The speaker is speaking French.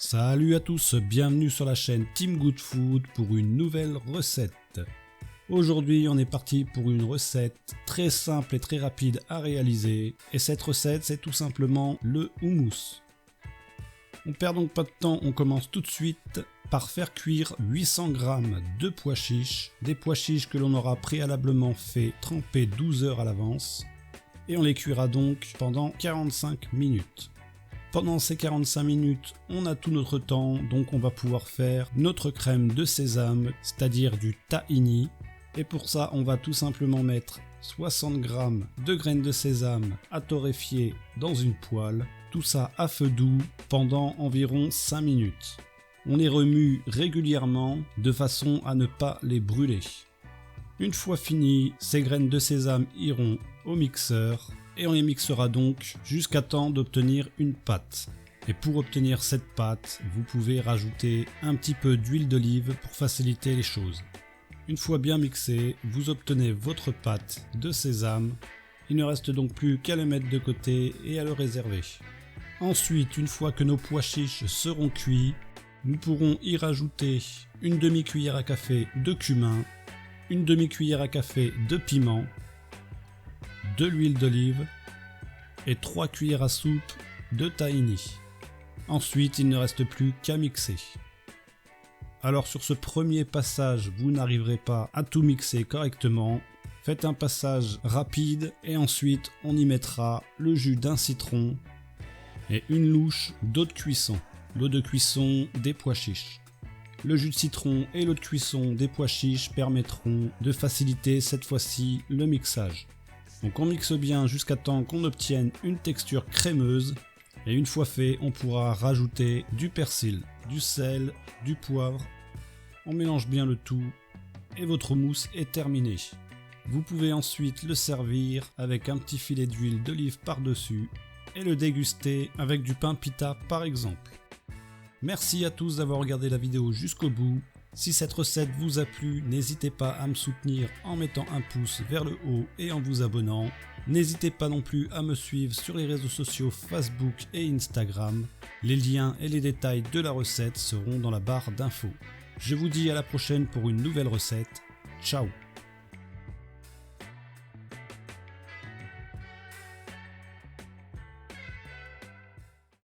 Salut à tous, bienvenue sur la chaîne Team Good Food pour une nouvelle recette. Aujourd'hui on est parti pour une recette très simple et très rapide à réaliser, et cette recette c'est tout simplement le houmous. On perd donc pas de temps, on commence tout de suite par faire cuire 800 g de pois chiches, des pois chiches que l'on aura préalablement fait tremper 12 heures à l'avance, et on les cuira donc pendant 45 minutes. Pendant ces 45 minutes, on a tout notre temps, donc on va pouvoir faire notre crème de sésame, c'est-à-dire du tahini. Et pour ça, on va tout simplement mettre 60 g de graines de sésame à torréfier dans une poêle, tout ça à feu doux pendant environ 5 minutes. On les remue régulièrement de façon à ne pas les brûler. Une fois fini, ces graines de sésame iront au mixeur et on les mixera donc jusqu'à temps d'obtenir une pâte. Et pour obtenir cette pâte, vous pouvez rajouter un petit peu d'huile d'olive pour faciliter les choses. Une fois bien mixé, vous obtenez votre pâte de sésame. Il ne reste donc plus qu'à le mettre de côté et à le réserver. Ensuite, une fois que nos pois chiches seront cuits, nous pourrons y rajouter une demi-cuillère à café de cumin, une demi-cuillère à café de piment, de l'huile d'olive et 3 cuillères à soupe de tahini. Ensuite, il ne reste plus qu'à mixer. Alors sur ce premier passage, vous n'arriverez pas à tout mixer correctement. Faites un passage rapide et ensuite on y mettra le jus d'un citron et une louche d'eau de cuisson. L'eau de cuisson des pois chiches. Le jus de citron et l'eau de cuisson des pois chiches permettront de faciliter cette fois-ci le mixage. Donc on mixe bien jusqu'à temps qu'on obtienne une texture crémeuse, et une fois fait, on pourra rajouter du persil, du sel, du poivre. On mélange bien le tout et votre mousse est terminée. Vous pouvez ensuite le servir avec un petit filet d'huile d'olive par-dessus et le déguster avec du pain pita par exemple. Merci à tous d'avoir regardé la vidéo jusqu'au bout. Si cette recette vous a plu, n'hésitez pas à me soutenir en mettant un pouce vers le haut et en vous abonnant. N'hésitez pas non plus à me suivre sur les réseaux sociaux Facebook et Instagram. Les liens et les détails de la recette seront dans la barre d'infos. Je vous dis à la prochaine pour une nouvelle recette. Ciao!